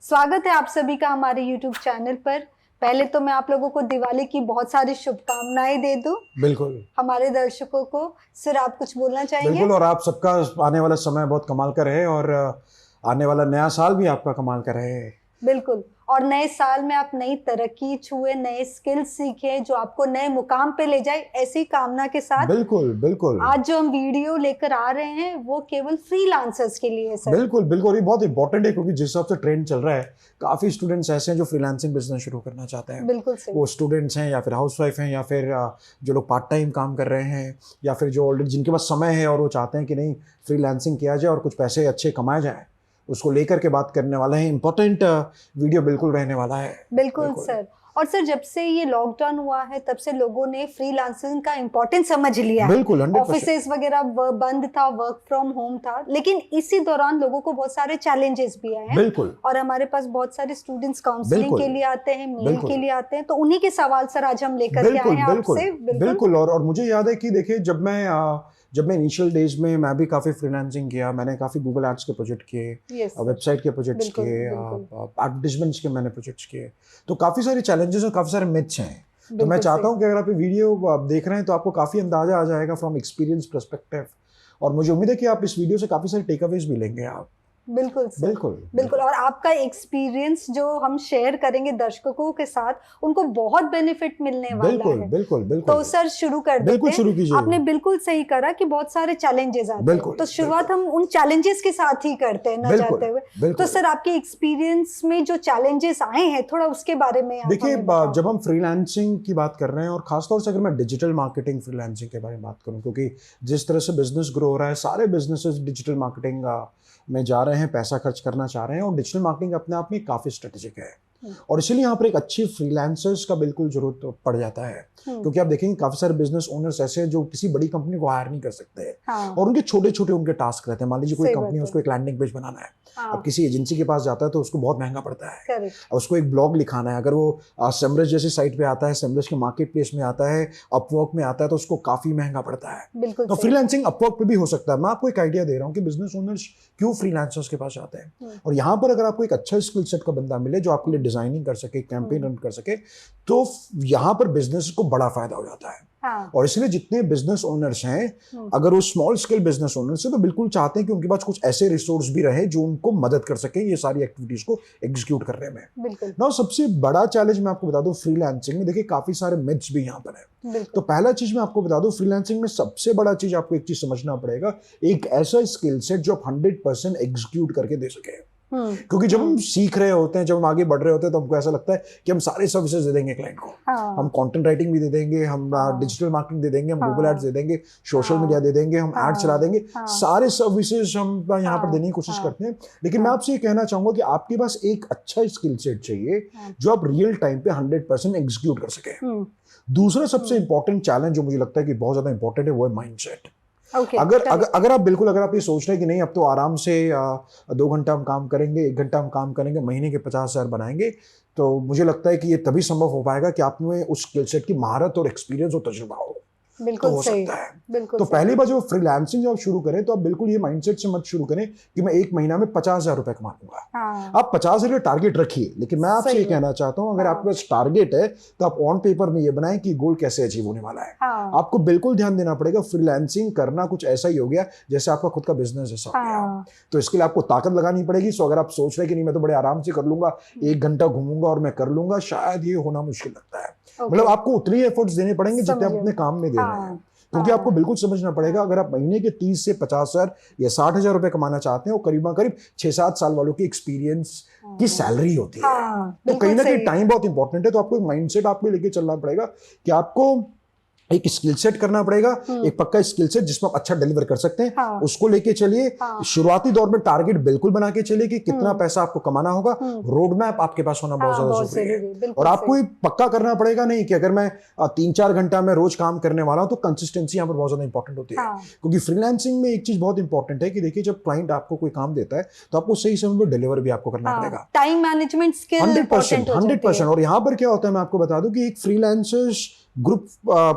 स्वागत है आप सभी का हमारे YouTube चैनल पर। पहले तो मैं आप लोगों को दिवाली की बहुत सारी शुभकामनाएं दे दूं बिल्कुल हमारे दर्शकों को। सर आप कुछ बोलना चाहेंगे? बिल्कुल। और आप सबका आने वाला समय बहुत कमाल का रहे और आने वाला नया साल भी आपका कमाल का रहे। बिल्कुल। और नए साल में आप नई तरक्की छुए, नए स्किल्स सीखे जो आपको नए मुकाम पे ले जाए, ऐसी कामना के साथ बिल्कुल बिल्कुल आज जो हम वीडियो लेकर आ रहे हैं वो केवल फ्रीलांसर्स के लिए है सर। बिल्कुल बिल्कुल, ये बहुत इंपॉर्टेंट है क्योंकि जिस हिसाब से ट्रेंड चल रहा है काफी स्टूडेंट्स ऐसे हैं जो फ्रीलांसिंग बिजनेस शुरू करना चाहते हैं। बिल्कुल सही। वो स्टूडेंट्स हैं या फिर हाउसवाइफ हैं या फिर जो लोग पार्ट टाइम काम कर रहे हैं या फिर जो ऑलरेडी जिनके पास समय है और वो चाहते हैं कि नहीं फ्रीलांसिंग किया जाए और कुछ पैसे अच्छे कमाए जाए, उसको लेकर के बात करने वाला है। इंपॉर्टेंट वीडियो बिल्कुल रहने वाला है। बिल्कुल सर। और सर जब से ये लॉकडाउन हुआ है तब से लोगों ने फ्रीलांसिंग का इम्पोर्टेंस समझ लिया है। बिल्कुल 100%। ऑफिसेज वगैरह बंद था, वर्क फ्रॉम होम था, लेकिन इसी दौरान लोगों को बहुत सारे चैलेंजेस भी आए हैं। बिल्कुल। और हमारे पास बहुत सारे स्टूडेंट्स काउंसलिंग के लिए आते हैं, मेल के लिए आते हैं, तो उन्हीं के सवाल सर आज हम लेकर के आए हैं आपसे। बिल्कुल। और मुझे याद है कि देखिए जब मैं इनिशियल डेज में मैं भी काफ़ी फ्रीलांसिंग किया, मैंने काफ़ी गूगल एड्स के प्रोजेक्ट किए, वेबसाइट के प्रोजेक्ट्स किए, एडवर्टाइजमेंट्स के मैंने प्रोजेक्ट्स किए, तो काफ़ी सारे चैलेंजेस और काफ़ी सारे मिथ्स हैं। तो मैं चाहता हूँ कि अगर आप ये वीडियो देख रहे हैं तो आपको काफ़ी अंदाजा आ जाएगा फ्रॉम एक्सपीरियंस पर्सपेक्टिव, और मुझे उम्मीद है कि आप इस वीडियो से काफ़ी सारे टेकअवेज भी लेंगे आप। बिल्कुल सर, बिल्कुल बिल्कुल। और आपका एक्सपीरियंस जो हम शेयर करेंगे दर्शकों के साथ, उनको बहुत बेनिफिट मिलने वाला है। बिल्कुल बिल्कुल। तो सर शुरू कर देते हैं। बिल्कुल शुरू कीजिए। आपने बिल्कुल सही करा कि बहुत सारे चैलेंजेस आते हैं, तो शुरुआत हम उन चैलेंजेस के साथ ही करते हैं न चाहते हुए। तो सर आपके एक्सपीरियंस में जो चैलेंजेस आए हैं थोड़ा उसके बारे में देखिए, जब हम फ्रीलांसिंग की बात कर रहे हैं और खासतौर से अगर मैं डिजिटल मार्केटिंग फ्रीलांसिंग के बारे में बात करूं, क्योंकि जिस तरह से बिजनेस ग्रो हो रहा है, सारे बिजनेसेस डिजिटल मार्केटिंग में जा रहे हैं, पैसा खर्च करना चाह रहे हैं, और डिजिटल मार्केटिंग अपने आप में काफ़ी स्ट्रेटेजिक है। और इसीलिए यहाँ पर एक अच्छी फ्रीलांसर्स का बिल्कुल जरूरत पड़ जाता है, क्योंकि आप देखेंगे काफी सारे बिजनेस ओनर्स ऐसे हैं जो किसी बड़ी कंपनी को हायर नहीं कर सकते। और उनके छोटे छोटे उनके टास्क रहते हैं। मान लीजिए कोई कंपनी है, उसको एक लैंडिंग पेज बनाना है, अब किसी एजेंसी के पास जाता है तो उसको बहुत महंगा पड़ता है। उसको एक ब्लॉग लिखाना है, अगर वो सेमरस जैसी साइट पे आता है, सेमरस के मार्केट प्लेस में आता है, अपवर्क में आता है, तो उसको काफी महंगा पड़ता है। तो फ्रीलांसिंग अपवर्क पे भी हो सकता है। मैं आपको एक आइडिया दे रहा हूँ कि बिजनेस ओनर्स क्यों फ्रीलांसर्स के पास आते हैं। और यहाँ पर अगर आपको एक अच्छा स्किल सेट का बंदा मिले जो आपके लिए डिजाइनिंग कर सके, कैंपेन रन कर सके, तो यहाँ पर बिजनेस को बड़ा फायदा हो जाता है। और इसलिए जितने बिजनेस ओनर्स हैं, अगर वो स्मॉल स्केल बिजनेस ओनर्स हैं, तो बिल्कुल चाहते हैं कि उनके पास कुछ ऐसे रिसोर्स भी रहे जो उनको मदद कर सके ये सारी एक्टिविटीज को एग्जीक्यूट करने में। ना सबसे बड़ा चैलेंज मैं आपको बता दूं फ्रीलांसिंग में, देखिए काफी सारे मिथ्स भी यहाँ पर है। तो पहला चीज मैं आपको बता दूं, फ्रीलांसिंग में सबसे बड़ा चीज आपको एक चीज समझना पड़ेगा, एक ऐसा स्किल सेट जो आप 100% एग्जीक्यूट करके दे सके। क्योंकि जब हम सीख रहे होते हैं, जब हम आगे बढ़ रहे होते हैं, तो हमको ऐसा लगता है कि हम सारे सर्विसेज दे देंगे क्लाइंट को। हम कंटेंट राइटिंग भी दे देंगे, हम डिजिटल मार्केटिंग दे देंगे, हम गूगल एड्स दे देंगे, सोशल मीडिया दे देंगे, हम एड चला देंगे, सारे सर्विसेज हम यहाँ पर देने की कोशिश करते हैं। लेकिन मैं आपसे ये कहना चाहूंगा कि आपके पास एक अच्छा स्किल सेट चाहिए जो आप रियल टाइम पे 100% एग्जीक्यूट कर सके। दूसरा सबसे इंपॉर्टेंट चैलेंज जो मुझे लगता है कि बहुत ज्यादा इंपॉर्टेंट है, वो है माइंडसेट। अगर आप ये सोच रहे हैं कि नहीं अब तो आराम से 2 घंटा हम काम करेंगे, 1 घंटा हम काम करेंगे, महीने के 50,000 बनाएंगे, तो मुझे लगता है कि ये तभी संभव हो पाएगा कि आप में उस स्किल सेट की महारत और एक्सपीरियंस और तजुर्बा हो। बिल्कुल तो हो सही, सकता है। बिल्कुल तो पहली बार जब फ्रीलांसिंग जब शुरू करें तो आप बिल्कुल ये माइंडसेट से मत शुरू करें कि मैं 1 महीना में 50,000 रुपए कमा लूंगा। आप 50,000 टारगेट रखिए, लेकिन मैं आपसे ये कहना चाहता हूं, अगर आपके पास टारगेट है तो आप ऑन पेपर में ये बनाएं कि गोल कैसे अचीव होने वाला है। आपको बिल्कुल ध्यान देना पड़ेगा, फ्रीलांसिंग करना कुछ ऐसा ही हो गया जैसे आपका खुद का बिजनेस जैसा हो गया। तो इसके लिए आपको ताकत लगानी पड़ेगी। सो अगर आप सोच रहे हैं कि नहीं मैं तो बड़े आराम से कर लूंगा, 1 घंटा घूमूंगा और मैं कर लूंगा, शायद ये होना मुश्किल लगता है। मतलब आपको उतनी एफर्ट्स देने पड़ेंगे जितने आप अपने काम में दे रहे हैं। क्योंकि आपको बिल्कुल समझना पड़ेगा, अगर आप महीने के 30 से 50,000 या 60,000 रुपए कमाना चाहते हैं, वो करीब 6-7 साल वालों की एक्सपीरियंस की सैलरी होती है। तो कहीं ना कहीं टाइम बहुत इंपॉर्टेंट है। तो आपको एक माइंडसेट आपको लेके चलना पड़ेगा कि आपको एक स्किल सेट करना पड़ेगा, एक पक्का स्किल सेट जिसमें आप अच्छा डिलीवर कर सकते हैं, उसको लेके चलिए। शुरुआती दौर में टारगेट बिल्कुल बना के चलिए कि कितना पैसा आपको कमाना होगा, रोड मैप आपके पास होना बहुत ज्यादा जरूरी है। और आपको पक्का करना पड़ेगा नहीं कि अगर मैं 3-4 घंटा में रोज काम करने वाला हूं, तो कंसिस्टेंसी यहाँ पर बहुत ज्यादा इंपॉर्टेंट होती है। क्योंकि फ्रीलांसिंग में एक चीज बहुत इंपॉर्टेंट है कि देखिए जब क्लाइंट आपको कोई काम देता है तो आपको सही समय पर डिलीवर भी आपको करना पड़ेगा। Time management skill 100%। और यहाँ पर क्या होता है मैं आपको बता दूं कि एक फ्रीलांसर्स ग्रुप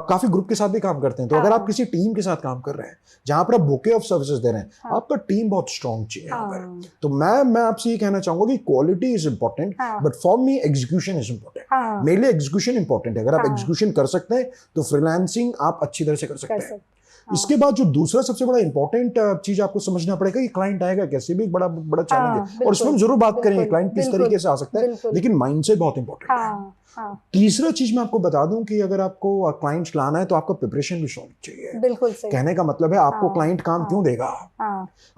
काफी ग्रुप के साथ भी काम करते हैं। तो अगर आप किसी टीम के साथ काम कर रहे हैं जहां पर आप बुके ऑफ सर्विसेज दे रहे हैं, आपका टीम बहुत स्ट्रांग चाहिए यहाँ पर। तो मैं आपसे ये कहना चाहूंगा कि quality is important, but for me execution is important. मेरे लिए एग्जीक्यूशन इंपॉर्टेंट है। अगर आप एग्जीक्यूशन कर सकते हैं तो फ्रीलांसिंग आप अच्छी तरह से कर सकते हैं। इसके बाद जो दूसरा सबसे बड़ा इंपॉर्टेंट चीज आपको समझना पड़ेगा कि क्लाइंट आएगा कैसे, भी एक बड़ा चैलेंज है, और उसमें हम जरूर बात करेंगे क्लाइंट किस तरीके से आ सकता है, लेकिन माइंडसेट बहुत इंपॉर्टेंट है। तीसरा चीज मैं आपको बता दूं कि अगर आपको क्लाइंट्स लाना है तो आपका प्रिपरेशन भी होनी चाहिए। बिल्कुल सही। कहने का मतलब है आपको क्लाइंट काम क्यों देगा।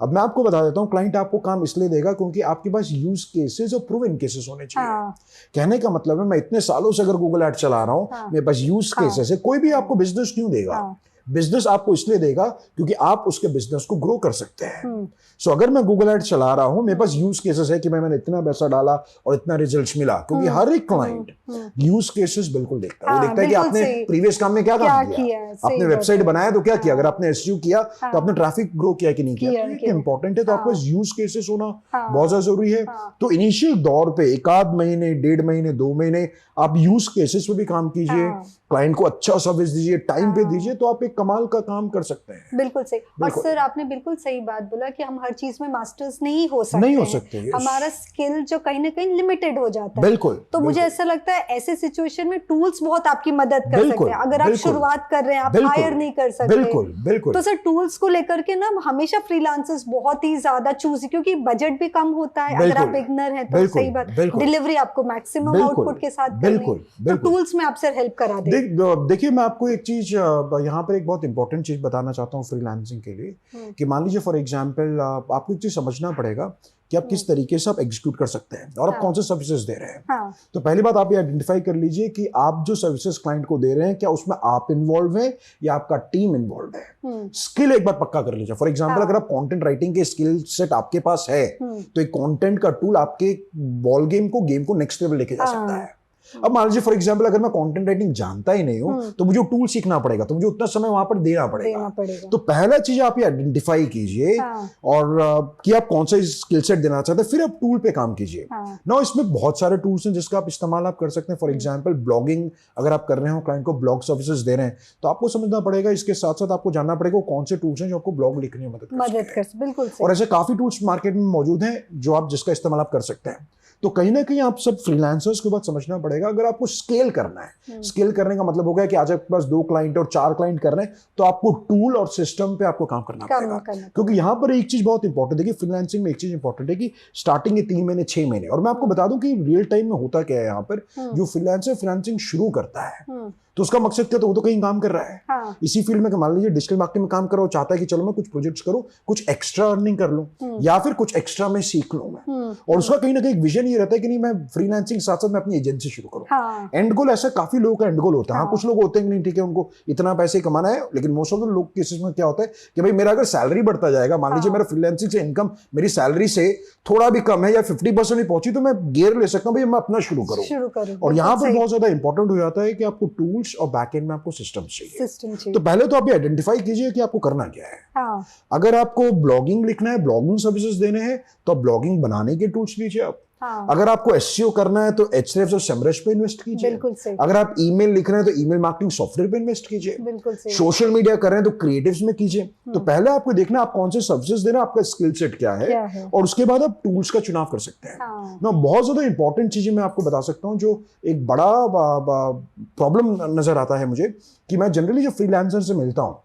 अब मैं आपको बता देता हूँ, क्लाइंट आपको काम इसलिए देगा क्योंकि आपके पास यूज केसेस और प्रूवन केसेस होने चाहिए। कहने का मतलब है मैं इतने सालों से अगर गूगल एड चला रहा हूँ, मेरे पास यूज केसेस है, कोई भी आपको बिजनेस क्यों देगा। बिजनेस आपको इसलिए देगा क्योंकि आप उसके बिजनेस को ग्रो कर सकते हैं। सो अगर मैं गूगल एड चला रहा हूं, मेरे पास यूज केसेस है कि मैंने इतना पैसा डाला और इतना रिजल्ट्स मिला, क्योंकि हर एक क्लाइंट यूज केसेस बिल्कुल देखता है। वो देखता है कि आपने प्रीवियस काम में क्या काम किया, आपने वेबसाइट बनाया तो क्या किया, अगर आपने एसईओ किया तो आपने ट्रैफिक ग्रो किया कि नहीं किया। तो इंपॉर्टेंट है, तो आपको यूज केसेस होना बहुत ज्यादा जरूरी है। तो इनिशियल दौर पे 1-8 महीने, 1.5 महीने, 2 महीने आप यूज केसेस पे भी काम कीजिए, क्लाइंट को अच्छा सर्विस दीजिए, टाइम पे दीजिए, तो आप एक कमाल का काम कर सकते हैं। बिल्कुल सही। और सर आपने बिल्कुल सही बात बोला कि हम हर चीज में मास्टर्स नहीं हो सकते, हमारा स्किल जो कहीं ना कहीं लिमिटेड हो जाता है। बिल्कुल। तो मुझे ऐसा लगता है ऐसे सिचुएशन में टूल्स बहुत आपकी मदद कर सकते हैं। अगर आप शुरुआत कर रहे हैं, आप हायर नहीं कर सकते, बिल्कुल। तो सर टूल्स को लेकर के ना हमेशा फ्रीलांसर्स बहुत ही ज्यादा चूज, क्योंकि बजट भी कम होता है अगर आप बिगनर हैं तो। सही बात, डिलीवरी आपको मैक्सिमम आउटपुट के साथ करनी है, तो टूल्स में आपसे हेल्प करा दें। देखिए मैं आपको एक चीज यहाँ पर एक बहुत इंपॉर्टेंट चीज बताना चाहता हूँ फ्रीलांसिंग के लिए, कि मान लीजिए फॉर एग्जांपल आपको एक चीज समझना पड़ेगा कि आप किस तरीके से आप एग्जीक्यूट कर सकते हैं और आप कौन से सर्विसेज दे रहे हैं। तो पहली बात आप ये आइडेंटिफाई कर लीजिए कि आप जो सर्विसेज क्लाइंट को दे रहे हैं, क्या उसमें आप इन्वॉल्व हैं या आपका टीम इन्वॉल्व है। स्किल एक बार पक्का कर लीजिए। फॉर एग्जांपल अगर आप कंटेंट राइटिंग के स्किल सेट आपके पास है, तो एक कंटेंट का टूल आपके बॉल गेम को नेक्स्ट लेवल लेके जा सकता है। अब मान लीजिए फॉर एग्जांपल अगर मैं कंटेंट राइटिंग जानता ही नहीं हूं, तो मुझे टूल सीखना पड़ेगा, तो मुझे उतना समय वहां पर देना पड़ेगा। तो पहला चीज आप ये आइडेंटिफाई कीजिए और कि आप कौन सा स्किल सेट देना चाहते हैं, फिर आप टूल पे काम कीजिए। नाउ इसमें बहुत सारे टूल्स हैं जिसका आप इस्तेमाल आप कर सकते हैं। फॉर एग्जांपल ब्लॉगिंग अगर आप कर रहे हो, क्लाइंट को ब्लॉग सर्विसेज दे रहे हैं, तो आपको समझना पड़ेगा, इसके साथ साथ आपको जानना पड़ेगा कौन से टूल्स हैं जो आपको ब्लॉग लिखने में मदद कर। बिल्कुल। और ऐसे काफी टूल्स मार्केट में मौजूद हैं जो आप जिसका इस्तेमाल आप कर सकते हैं। तो कहीं ना कहीं आप सब फ्रीलांसर्स को बात समझना पड़ेगा, अगर आपको स्केल करना है, स्केल करने का मतलब हो गया कि आज आपके पास 2 क्लाइंट और 4 क्लाइंट कर रहे हैं, तो आपको टूल और सिस्टम पे आपको काम करना पड़ेगा। क्योंकि यहाँ पर एक चीज बहुत इंपॉर्टेंट है, देखिए फ्रीलांसिंग में एक चीज इंपॉर्टेंट है कि स्टार्टिंग के 3 महीने 6 महीने, और मैं आपको बता दूं कि रियल टाइम में होता क्या है यहाँ पर, जो फ्रीलांसर फ्रीलांसिंग शुरू करता है तो उसका मकसद क्या, तो वो तो कहीं काम कर रहा है इसी फील्ड में। मान लीजिए डिजिटल मार्केटिंग में काम करो, चाहता है कि चलो मैं कुछ प्रोजेक्ट्स करूं, कुछ एक्स्ट्रा अर्निंग कर लूं या फिर कुछ एक्स्ट्रा मैं सीख लूं मैं, और उसका कहीं ना कहीं एक विजन ये रहता है कि नहीं मैं फ्रीलांसिंग साथ साथ मैं अपनी एजेंसी शुरू करूं। एंड गोल ऐसा काफी लोगों का एंड गोल होता है। कुछ लोग होते हैं कि नहीं ठीक है उनको इतना पैसे कमाना है, लेकिन मोस्ट ऑफ द लोग केसेस में क्या होता है कि भाई मेरा अगर सैलरी बढ़ता जाएगा, मान लीजिए मेरा फ्रीलांसिंग से इनकम मेरी सैलरी से थोड़ा भी कम है या 50% भी पहुंची, तो मैं गियर ले सकता हूं भाई मैं अपना शुरू करूं। और यहाँ पर बहुत ज्यादा इंपॉर्टेंट हो जाता है कि आपको टूल्स और बैकएंड में आपको सिस्टम चाहिए। तो पहले तो आप ये आइडेंटिफाई कीजिए कि आपको करना क्या है। अगर आपको ब्लॉगिंग लिखना है, ब्लॉगिंग सर्विसेज देने हैं, तो आप ब्लॉगिंग बनाने के टूल्स लीजिए आप। अगर आपको एसईओ करना है तो एचरेफ्स और सेमरश पे इन्वेस्ट कीजिए। अगर आप ईमेल लिख रहे हैं तो ईमेल मार्केटिंग सॉफ्टवेयर पे इन्वेस्ट कीजिए। सोशल मीडिया कर रहे हैं तो क्रिएटिव्स में कीजिए। तो पहले आपको देखना है आप कौन से सर्विसेज दे रहे हैं, आपका स्किल सेट क्या है, और उसके बाद आप टूल्स का चुनाव कर सकते हैं। ना बहुत ज्यादा इंपॉर्टेंट चीजें मैं आपको बता सकता हूँ जो एक बड़ा प्रॉब्लम नजर आता है मुझे, कि मैं जनरली जो फ्रीलांसर से मिलता हूँ,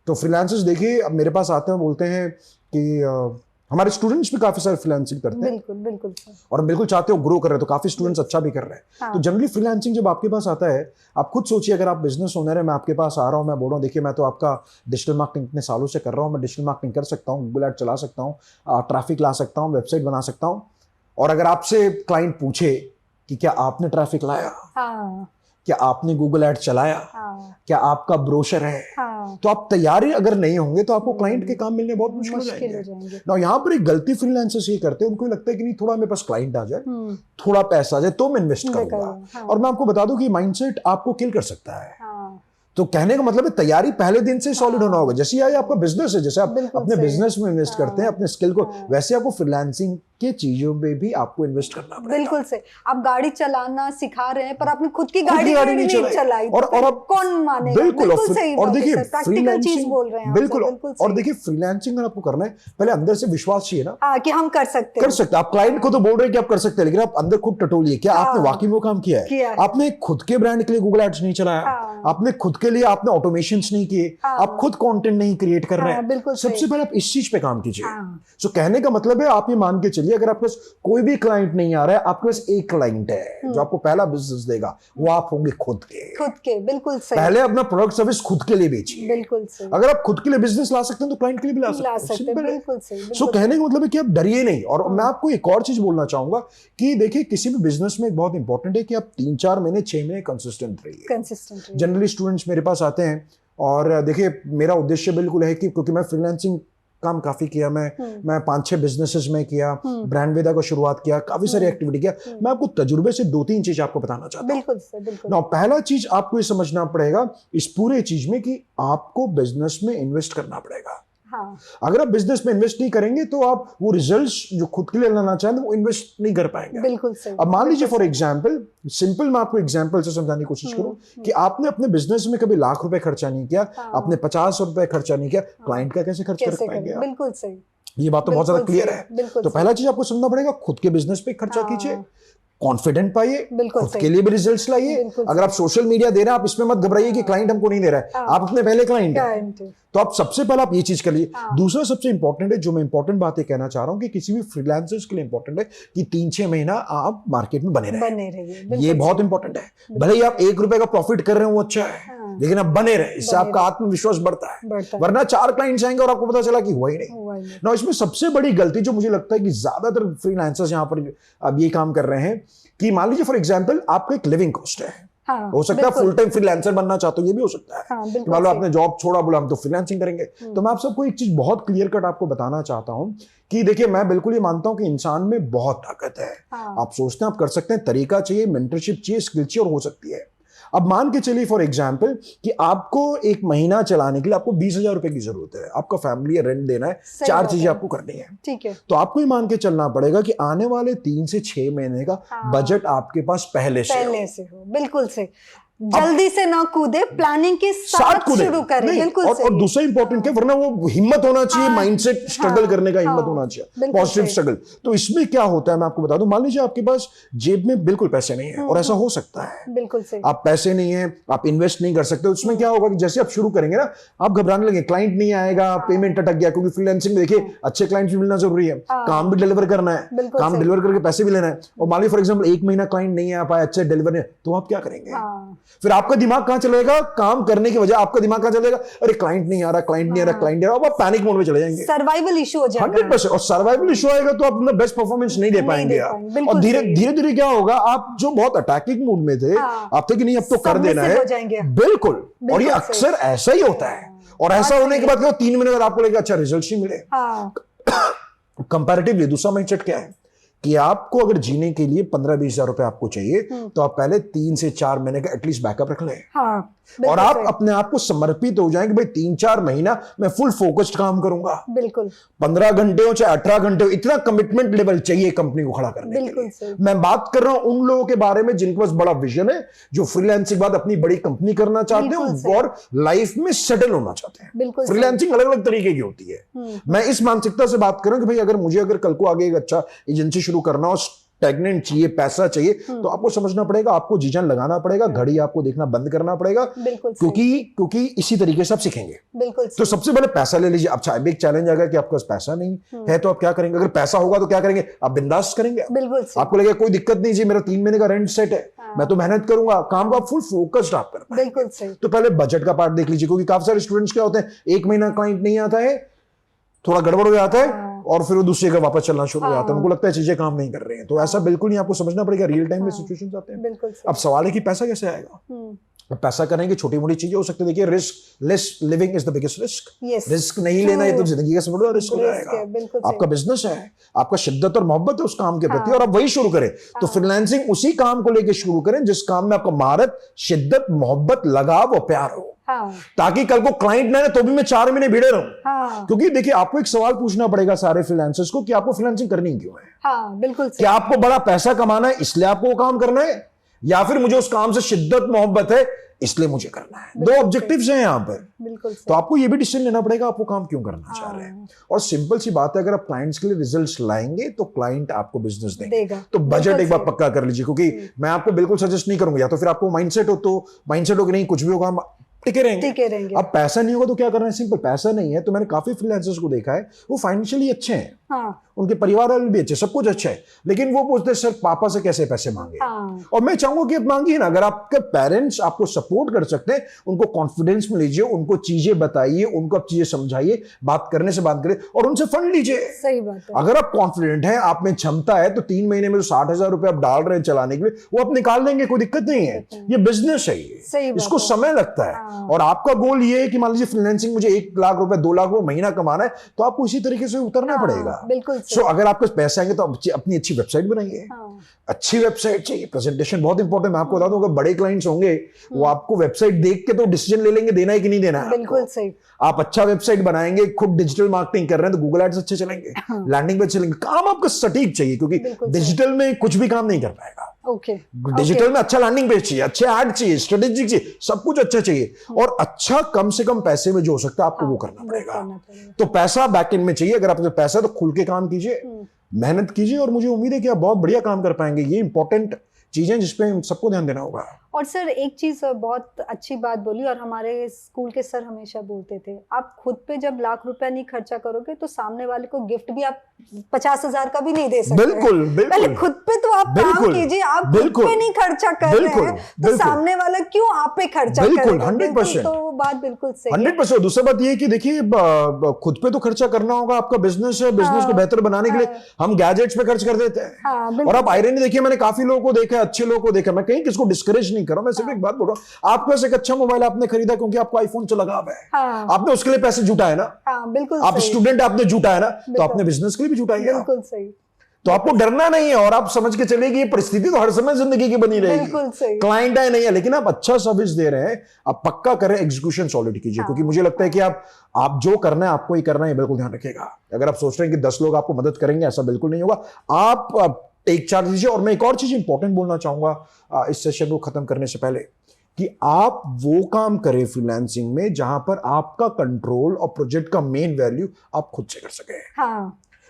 तो फ्रीलांसर्स देखिए अब मेरे पास आते हैं, बोलते हैं कि हमारे स्टूडेंट्स भी काफी सारे फ्रीलांसिंग करते हैं। बिल्कुल और हम बिल्कुल चाहते हो ग्रो कर रहे हैं, तो काफी स्टूडेंट्स अच्छा भी कर रहे हैं। तो जनरली फ्रीलांसिंग जब आपके पास आता है, आप खुद सोचिए अगर आप बिजनेस ओनर है, मैं आपके पास आ रहा हूँ, मैं बोल रहा हूँ देखिए मैं तो आपका डिजिटल मार्केटिंग इतने सालों से कर रहा हूँ, मैं डिजिटल मार्केटिंग कर सकता हूँ, गूगल एड चला सकता हूँ, ट्रैफिक ला सकता हूँ, वेबसाइट बना सकता हूँ, और अगर आपसे क्लाइंट पूछे कि क्या आपने ट्रैफिक लाया, क्या आपने गूगल एड चलाया, क्या आपका ब्रोशर है, तो आप तैयारी अगर नहीं होंगे तो आपको क्लाइंट के काम मिलने बहुत मुश्किल हो जाएंगे। ना यहाँ पर एक गलती फ्रीलांसर्स ये करते हैं, उनको लगता है कि नहीं थोड़ा मेरे पास क्लाइंट आ जाए, थोड़ा पैसा आ जाए तो मैं इन्वेस्ट करूंगा। और मैं आपको बता दूं कि माइंडसेट आपको किल कर सकता है। तो कहने का मतलब है तैयारी पहले दिन से सॉलिड होना होगा। जैसे ये आपका बिजनेस है, जैसे आप अपने बिजनेस में इन्वेस्ट करते हैं अपने स्किल को, वैसे आपको फ्रीलांसिंग के चीजों में भी आपको इन्वेस्ट करना पड़ेगा। बिल्कुल से। आप गाड़ी चलाना सिखा रहे हैं पर आपने खुद की गाड़ी नहीं चलाई और अब कौन मानेगा? बिल्कुल सही और देखिए प्रैक्टिकल चीज बोल रहे हैं बिल्कुल। और देखिए फ्रीलांसिंग अगर आपको करना है पहले अंदर से विश्वास चाहिए ना कि हम कर सकते हैं। आप क्लाइंट को तो बोल रहे हैं कि आप कर सकते हैं, लेकिन आप अंदर खुद टटोलिए, क्या आपने वाकई में वो काम किया है? आपने खुद के ब्रांड के लिए गूगल एड्स नहीं चलाया, आपने खुद के लिए आपने ऑटोमेशंस नहीं किए, आप खुद कंटेंट नहीं क्रिएट कर रहे हैं। सबसे पहले आप इस चीज पे काम कीजिए। सो कहने का मतलब है आप ये मान के चलिए अगर आपके पास कोई भी क्लाइंट नहीं आ रहा है, आपके पास एक क्लाइंट है जो आपको पहला बिजनेस देगा, वो आप होंगे खुद के। बिल्कुल सही। पहले अपना प्रोडक्ट सर्विस खुद के लिए बेचिए। बिल्कुल सही। अगर आप खुद के लिए बिजनेस ला सकते हैं तो क्लाइंट के लिए भी ला सकते हैं। बिल्कुल सही। सो कहने का मतलब है कि आप डरिए नहीं। और मैं आपको एक और चीज बोलना चाहूंगा कि देखिए किसी भी बिजनेस में बहुत इंपॉर्टेंट है कि आप 3-4 महीने 6 महीने कंसिस्टेंट रहिए। जनरली स्टूडेंट्स मेरे पास आते हैं और देखिए मेरा उद्देश्य बिल्कुल है कि क्योंकि मैं फ्रीलांसिंग काम काफी किया, मैं 5-6 बिजनेसेस में किया, ब्रांडवेदा को शुरुआत किया, काफी सारी एक्टिविटी किया। मैं आपको तजुर्बे से 2-3 चीज आपको बताना चाहता हूं। बिल्कुल। ना पहला चीज आपको ये समझना पड़ेगा इस पूरे चीज में कि आपको बिजनेस में इन्वेस्ट करना पड़ेगा। अगर आप बिजनेस में इन्वेस्ट नहीं करेंगे तो आप वो रिजल्ट्स जो खुद के लिए लाना चाहते हैं वो इन्वेस्ट नहीं कर पाएंगे। बिल्कुल सही। अब मान लीजिए फॉर एग्जांपल, सिंपल मैं आपको एग्जांपल से समझाने की कोशिश करूं कि आपने अपने बिजनेस में कभी लाख रुपए खर्चा नहीं किया, आपने 50 रुपए खर्चा नहीं किया, क्लाइंट का कैसे खर्च कर पाएंगे? बिल्कुल सही। ये बात तो बहुत ज्यादा क्लियर है। तो पहला चीज आपको समझना पड़ेगा, खुद के बिजनेस पे खर्चा कीजिए, कॉन्फिडेंट पाइए, खुद के लिए भी रिजल्ट्स लाइए। अगर आप सोशल मीडिया दे रहे हैं, आप इसमें मत घबराइए कि क्लाइंट हमको नहीं दे रहा है, आप अपने पहले क्लाइंट हैं। तो आप सबसे पहले आप ये चीज कर लीजिए। दूसरा सबसे इंपॉर्टेंट है, जो मैं इंपॉर्टेंट बात ये कहना चाह रहा हूं कि किसी भी फ्रीलांसर्स के लिए इंपॉर्टेंट है कि 3-6 महीना आप मार्केट में बने रहे। ये बहुत इंपॉर्टेंट है। भले ही आप 1 रुपए का प्रॉफिट कर रहे हो वो अच्छा है, लेकिन आप बने रहे, इससे आपका आत्मविश्वास बढ़ता है। वरना 4 क्लाइंट्स आएंगे और आपको पता चला कि हुआ ही नहीं। ना इसमें सबसे बड़ी गलती जो मुझे लगता है कि ज्यादातर फ्रीलांसर्स यहाँ पर अब ये काम कर रहे हैं कि मान लीजिए फॉर एग्जांपल आपका एक लिविंग कॉस्ट है। हो सकता है फुल टाइम फ्रीलांसर बनना चाहते हो, ये भी हो सकता है। मान लो आपने जॉब छोड़ा, बोला हम तो फ्रीलांसिंग करेंगे। तो मैं आप सबको एक चीज बहुत क्लियर कट आपको बताना चाहता हूं कि देखिए मैं बिल्कुल ये मानता हूं कि इंसान में बहुत ताकत है। आप सोचते हैं आप कर सकते हैं, तरीका चाहिए, मेंटरशिप चाहिए, स्किल चाहिए और हो सकती है। अब मान के चलिए फॉर एग्जाम्पल कि आपको 1 महीना चलाने के लिए आपको 20,000 रुपए की जरूरत है, आपका फैमिली रेंट देना है, 4 चीजें आपको करनी है। ठीक है। तो आपको ये मान के चलना पड़ेगा कि आने वाले 3 से 6 महीने का बजट आपके पास पहले से हो। बिल्कुल से। जल्दी से ना कूदे, प्लानिंग के साथ शुरू करें। बिल्कुल और दूसरा इंपॉर्टेंट क्या, वरना वो हिम्मत होना चाहिए, माइंडसेट स्ट्रगल करने का हिम्मत होना चाहिए, पॉजिटिव स्ट्रगल। तो इसमें क्या होता है मैं आपको बता दूं, मान लीजिए आपके पास जेब में बिल्कुल पैसे नहीं है, और ऐसा हो सकता है, बिल्कुल सही, आप पैसे नहीं है, आप इन्वेस्ट नहीं कर सकते। उसमें क्या होगा कि जैसे आप शुरू करेंगे ना, आप घबराने लगे, क्लाइंट नहीं आएगा, पेमेंट अटक गया, क्योंकि फ्रीलांसिंग में देखिए अच्छे क्लाइंट भी मिलना जरूरी है, काम भी डिलीवर करना है, काम डिलीवर करके पैसे भी लेना है। और मान लीजिए फॉर एग्जाम्पल 1 महीना क्लाइंट नहीं आ पाया, अच्छे डिलीवर नहीं, तो आप क्या करेंगे? फिर आपका दिमाग कहां चलेगा? काम करने की वजह आपका दिमाग कहां चलेगा? अरे क्लाइंट नहीं आ रहा, क्लाइंट नहीं आ रहा, क्लाइंट नहीं आ रहा, आप पैनिक मोड में चले जाएंगे, सर्वाइवल इशू हो जाएगा 100%। और सर्वाइवल इशू आएगा तो आप अपना बेस्ट परफॉर्मेंस नहीं दे पाएंगे आप। और धीरे धीरे क्या होगा, आप जो बहुत अटैकिंग मूड में थे, आप थे कि नहीं अब तो कर देना है, बिल्कुल। और ये अक्सर ऐसा ही होता है। और ऐसा होने के बाद 3 महीने बाद आपको लगेगा अच्छा रिजल्ट ही मिले। कंपैरेटिवली दूसरा माइंडसेट क्या है कि आपको अगर जीने के लिए 15-20 हजार रुपए आपको चाहिए, तो आप पहले 3 से 4 महीने का एटलीस्ट बैकअप रख लें। और आप अपने आप को समर्पित हो जाएंगे, भाई 3-4 महीना मैं फुल फोकस्ड काम करूंगा, बिल्कुल 15 घंटे हो चाहे 18 घंटे हो, इतना कमिटमेंट लेवल चाहिए कंपनी को खड़ा करने के लिए। मैं बात कर रहा हूं उन लोगों के बारे में जिनके पास बड़ा विजन है, जो फ्रीलांसिंग बाद अपनी बड़ी कंपनी करना चाहते हैं और लाइफ में सेटल होना चाहते हैं। फ्रीलांसिंग अलग अलग तरीके की होती है। मैं इस मानसिकता से बात कर रहा हूं कि भाई अगर कल को आगे एक अच्छा एजेंसी शुरू करना हो, स्टैग्नेंट चाहिए, पैसा चाहिए, तो आपको समझना पड़ेगा, आपको जी जान लगाना पड़ेगा, घड़ी आपको देखना बंद करना पड़ेगा, क्योंकि इसी तरीके से आप सीखेंगे। तो सबसे पहले पैसा ले लीजिए। अब एक चैलेंज आएगा कि आपके पास पैसा नहीं है, तो आप क्या करेंगे? अगर पैसा होगा तो क्या करेंगे? आप बिंदास करेंगे, आपको लगेगा कोई दिक्कत नहीं जी, मेरा 3 महीने का रेंट सेट है, मैं तो मेहनत करूंगा, काम को आप फुल फोकस्ड आप कर पाएंगे। तो पहले बजट का पार्ट देख लीजिए, क्योंकि काफी सारे स्टूडेंट्स क्या होते हैं, 1 महीना क्लाइंट नहीं आता है, थोड़ा गड़बड़ हो जाता है, और फिर वो दूसरे का वापस चलना शुरू हो जाता है, उनको लगता है चीजें काम नहीं कर रही हैं। तो ऐसा बिल्कुल नहीं, आपको समझना पड़ेगा, रियल टाइम में सिचुएशंस आते हैं। अब सवाल है कि पैसा कैसे आएगा? पैसा करेंगे, छोटी मोटी चीजें हो सकती है। देखिए, risk less living is the biggest risk. Yes. Risk नहीं लेना, ये तो जिंदगी का सबसे बड़ा रिस्क हो जाएगा। बिल्कुल आपका बिजनेस है, आपका शिद्दत और मोहब्बत है उस काम के प्रति, और आप वही शुरू करें। तो फ्रीलांसिंग उसी काम को लेकर शुरू करें जिस काम में आपका महारत, शिद्दत, मोहब्बत, लगाव और प्यार हो। ताकि कल को क्लाइंट ना तो भी मैं 4 महीने भिड़े रहूं। क्योंकि देखिए, आपको एक सवाल पूछना पड़ेगा सारे फ्रीलांसर्स को कि आपको फ्रीलांसिंग करनी क्यों है। बिल्कुल। क्या आपको बड़ा पैसा कमाना है इसलिए आपको वो काम करना है, या फिर मुझे उस काम से शिद्दत मोहब्बत है इसलिए मुझे करना है? 2 ऑब्जेक्टिव्स हैं यहां पर। बिल्कुल। तो आपको ये भी डिसीजन लेना पड़ेगा आपको काम क्यों करना चाह रहे हैं। और सिंपल सी बात है, अगर आप क्लाइंट्स के लिए रिजल्ट्स लाएंगे तो क्लाइंट आपको बिजनेस देगा। तो बजट एक बार पक्का कर लीजिए, क्योंकि मैं आपको बिल्कुल सजेस्ट नहीं करूंगा, या तो फिर आपको माइंडसेट हो कि नहीं कुछ भी होगा टिके रहेंगे। अब पैसा नहीं होगा तो क्या करना है? सिंपल, पैसा नहीं है तो मैंने काफी फ्रीलांसर्स को देखा है, वो फाइनेंशियली अच्छे हैं, उनके परिवार वाले भी अच्छे, सब कुछ अच्छा है, लेकिन वो पूछते हैं सर पापा से कैसे पैसे मांगे। और मैं चाहूंगा कि आप मांगिए ना। अगर आपके पेरेंट्स आपको सपोर्ट कर सकते हैं, उनको कॉन्फिडेंस में लीजिए, उनको चीजें बताइए, उनको आप चीजें समझाइए, बात करने से बात करें और उनसे फंड लीजिए। सही बात है। अगर आप कॉन्फिडेंट हैं, आप में क्षमता है, तो 3 महीने में जो 60,000 रुपए आप डाल रहे हैं चलाने के लिए, वो आप निकाल लेंगे, कोई दिक्कत नहीं है। ये बिजनेस है, ये इसको समय लगता है। और आपका गोल ये है कि मान लीजिए फ्रीलांसिंग मुझे 1 लाख रुपए 2 लाख रुपए महीना कमाना है, तो आपको इसी तरीके से उतरना पड़ेगा। बिल्कुल। सो अगर आपके पैसे आएंगे तो अपनी अच्छी वेबसाइट बनाइए। अच्छी वेबसाइट चाहिए, प्रेजेंटेशन बहुत इंपॉर्टेंट। मैं आपको बता दूं, अगर बड़े क्लाइंट्स होंगे वो आपको वेबसाइट देख के तो डिसीजन ले लेंगे देना है कि नहीं देना है। बिल्कुल सही। आप अच्छा वेबसाइट बनाएंगे, खुद डिजिटल मार्केटिंग कर रहे हैं तो गूगल एड्स अच्छे चलेंगे, लैंडिंग पेज चलेंगे। काम आपका सटीक चाहिए, क्योंकि डिजिटल में कुछ भी काम नहीं कर पाएगा। डिजिटल में अच्छा लैंडिंग पेज चाहिए, अच्छे ऐड चाहिए, स्ट्रेटेजिक चाहिए, सब कुछ अच्छा चाहिए। और अच्छा कम से कम पैसे में जो हो सकता है आपको वो करना पड़ेगा। तो पैसा बैकएंड में चाहिए। अगर आपके पैसा तो खुल के काम कीजिए, मेहनत कीजिए, और मुझे उम्मीद है कि आप बहुत बढ़िया काम कर पाएंगे। ये इंपॉर्टेंट चीजें जिसपे सबको ध्यान देना होगा। और सर एक चीज बहुत अच्छी बात बोली, और हमारे स्कूल के सर हमेशा बोलते थे, आप खुद पे जब लाख रुपया नहीं खर्चा करोगे तो सामने वाले को गिफ्ट भी आप 50,000 का भी नहीं दे सकते। बिल्कुल, बिल्कुल। पहले खुद पे तो आप काम कीजिए। आप खुद पे नहीं खर्चा कर रहे हैं तो सामने वाला क्यों आप पे खर्चा करेगा? 100%। तो वो बात बिल्कुल सही है। 100%। दूसरी बात ये है कि देखिए, खुद पे तो खर्चा करना होगा, आपका बिजनेस है, बिजनेस को बेहतर बनाने के लिए हम गैजेट्स पे खर्च कर देते हैं। और आप आयरनी देखिए, मैंने काफी लोगों को देखा, अच्छे लोगों को देखा, मैं कहीं किसको डिस्करेज नहीं कर रहा हूं, मैं सिर्फ एक बात बोल रहा हूं, आपके पास एक अच्छा मोबाइल आपने खरीदा क्योंकि आपको आईफोन से लगाव है। आपने उसके लिए पैसे जुटाए ना। बिल्कुल। आप स्टूडेंट, आपने जुटाया ना, तो आपने बिजनेस के लिए भी जुटाएंगे। बिल्कुल सही। तो आपको डरना नहीं है, और आप समझ के चलिए कि ये परिस्थिति तो हर समय जिंदगी की बनी रहेगी। बिल्कुल सही। क्लाइंट है नहीं है, लेकिन आप अच्छा सर्विस दे रहे हैं, आप पक्का करें, एग्जीक्यूशन सॉलिड कीजिए। क्योंकि मुझे लगता है कि आप जो करना है आपको ही करना है, बिल्कुल ध्यान रखिएगा। अगर आप सोच रहे हैं कि 10 लोग आपको मदद करेंगे, ऐसा बिल्कुल नहीं होगा। आप टेक चार्ज लीजिए। और मैं एक और चीज इंपॉर्टेंट बोलना चाहूंगा इस सेशन को खत्म करने से पहले, कि आप वो काम करें फ्रीलांसिंग में जहां पर आपका कंट्रोल और प्रोजेक्ट का मेन वैल्यू आप खुद से कर सके।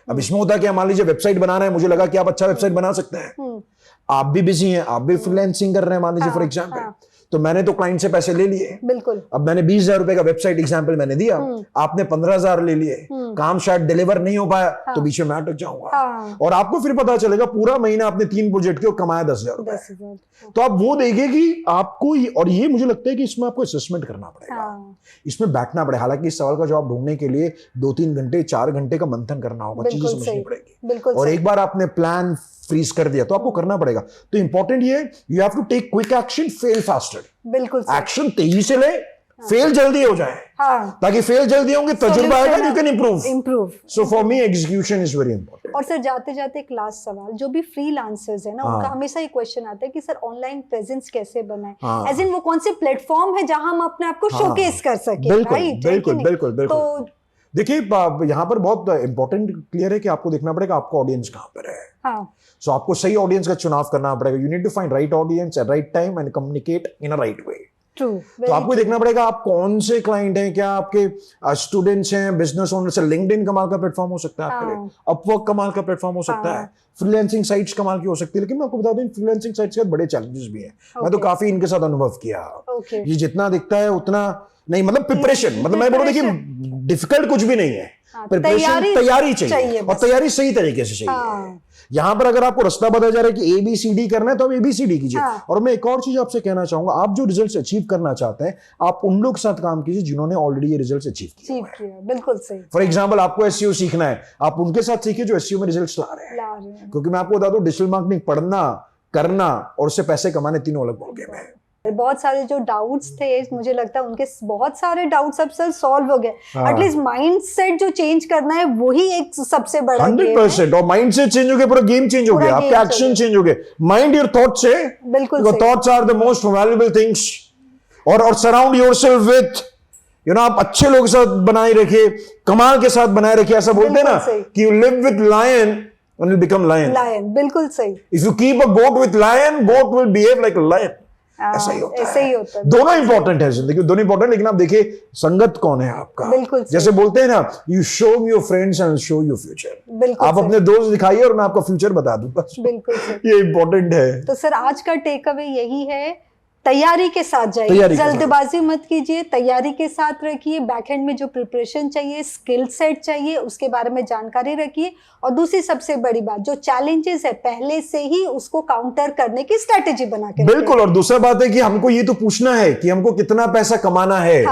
अब इसमें होता है कि मान लीजिए वेबसाइट बनाना है, मुझे लगा कि आप अच्छा वेबसाइट बना सकते हैं, आप भी बिजी हैं, आप भी फ्रीलांसिंग कर रहे हैं मान लीजिए फॉर एग्जांपल, तो मैंने तो क्लाइंट से पैसे ले लिए। बिल्कुल। अब मैंने 20,000 रुपए का वेबसाइट एग्जांपल मैंने दिया, आपने 15,000 ले लिए, काम शायद डिलीवर नहीं हो पाया, तो बीच में मैं अटक जाऊंगा। और आपको फिर पता चलेगा पूरा महीना आपने 3 प्रोजेक्ट के और कमाया 10,000 रुपए। तो आप वो देखें कि आपको, और ये मुझे लगता है कि इसमें आपको असेसमेंट करना पड़ेगा, इसमें बैठना पड़ेगा। हालांकि इस सवाल का जवाब ढूंढने के लिए 2-3 घंटे 4 घंटे का मंथन करना होगा, चीजें समझनी पड़ेगी। और एक बार आपने प्लान फ्रीज कर दिया तो आपको करना पड़ेगा। तो इंपॉर्टेंट ये, you have to take quick action, fail faster. बिल्कुल। एक्शन तेजी से ले, फेल जल्दी हो जाए, ताकि फेल जल्दी होंगे, तजुर्बा आएगा, you can improve. So for me execution is very important. और सर जाते जाते एक लास्ट सवाल, जो भी फ्रीलांसर्स है ना, उनका हमेशा ये क्वेश्चन आता है कि सर ऑनलाइन प्रेजेंस कैसे बनाएं, एज इन वो कौन से प्लेटफॉर्म है जहां हम अपने आप को शोकेस कर सके। बिल्कुल। तो देखिए, यहाँ पर बहुत इंपॉर्टेंट क्लियर है कि आपको देखना पड़ेगा आपका ऑडियंस कहाँ पर है। सो आपको सही ऑडियंस का चुनाव करना पड़ेगा। You need to find right audience at right time and communicate in a right way. तो आपको देखना पड़ेगा आप कौन से क्लाइंट हैं, क्या आपके स्टूडेंट्स हैं, बिजनेस ओनर से। लिंक्डइन कमाल का प्लेटफॉर्म हो सकता है आपके लिए, अपवर्क कमाल का प्लेटफॉर्म हो सकता है, फ्रीलांसिंग साइट्स कमाल की हो सकती है। लेकिन मैं आपको बता दूं, फ्रीलांसिंग साइट्स के बड़े चैलेंजेस भी हैं। मैं तो काफी इनके साथ अनुभव किया। ये जितना दिखता है उतना नहीं, मतलब प्रिपरेशन, मतलब मैं बोलूं देखिए डिफिकल्ट कुछ भी नहीं है, प्रिपरेशन तैयारी चाहिए, और तैयारी सही तरीके से चाहिए। यहाँ पर अगर आपको रास्ता बताया जा रहा है कि ABCD करना है तो आप ABCD कीजिए। और मैं एक और चीज आपसे कहना चाहूंगा, आप जो रिजल्ट्स अचीव करना चाहते हैं, आप उन लोग के साथ काम कीजिए जिन्होंने ऑलरेडी ये रिजल्ट्स अचीव किए। बिल्कुल सही। फॉर एग्जांपल, आपको SEO सीखना है, आप उनके साथ सीखिए जो SEO में रिजल्ट्स ला रहे हैं। क्योंकि मैं आपको बता दूं, डिजिटल मार्केटिंग पढ़ना, करना और उससे पैसे कमाने तीनों अलग बॉल गेम है। बहुत सारे जो डाउट्स थे, मुझे लगता है उनके बहुत सारे डाउट्स अब सर सॉल्व हो गए। एटलीस्ट माइंडसेट जो चेंज करना है वही एक सबसे बड़ा 100%। और माइंडसेट चेंज हो गया, पूरा गेम चेंज हो गया, आपके एक्शन चेंज हो गए। माइंड योर थॉट्स है, बिल्कुल thoughts are the most valuable things. और सराउंड योरसेल्फ विथ आप अच्छे लोगों के साथ बनाए रखिए, कमाल के साथ बनाए रखिए। ऐसा बोलते हैं ना कि you live with lion and will become lion. Lion, बिल्कुल सही। If you keep a goat with lion, goat will behave like a lion. ऐसा ही होता है। दोनों इंपॉर्टेंट है जिंदगी में, दोनों इंपॉर्टेंट। लेकिन आप देखिए संगत कौन है आपका। बिल्कुल जैसे बोलते हैं ना, you show me your friends and show you future. बिल्कुल आप अपने दोस्त दिखाइए और मैं आपका फ्यूचर बता दूं बस। बिल्कुल ये इंपॉर्टेंट है। तो सर आज का टेक अवे यही है, तैयारी के साथ जाइए, जल्दबाजी मत कीजिए, तैयारी के साथ रखिए। बैकएंड में जो प्रिपरेशन चाहिए, स्किल सेट चाहिए, उसके बारे में जानकारी रखिए। और दूसरी सबसे बड़ी बात, जो चैलेंजेस है पहले से ही उसको काउंटर करने की स्ट्रेटेजी बना के बिल्कुल। और दूसरा बात है कि हमको ये तो पूछना है कि हमको कितना पैसा कमाना है।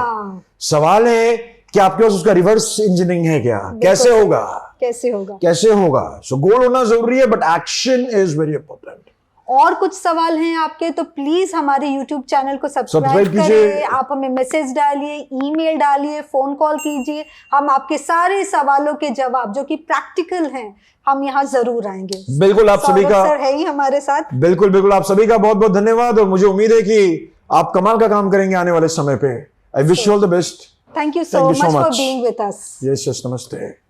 सवाल है कि आपके पास उसका रिवर्स इंजीनियरिंग है क्या, कैसे होगा, कैसे होगा। सो गोल होना जरूरी है, but action is very important. और कुछ सवाल हैं आपके तो प्लीज हमारे YouTube चैनल को सब्सक्राइब करिए। आप हमें मैसेज डालिए, ईमेल डालिए, फोन कॉल कीजिए। हम आपके सारे सवालों के जवाब जो कि प्रैक्टिकल हैं, हम यहाँ जरूर आएंगे। बिल्कुल। आप सभी का सर है ही हमारे साथ। बिल्कुल बिल्कुल। आप सभी का बहुत बहुत धन्यवाद। और मुझे उम्मीद है कि आप कमाल का काम करेंगे आने वाले समय पे। I wish you all the best. Thank you so much for being with us. Yes, नमस्ते।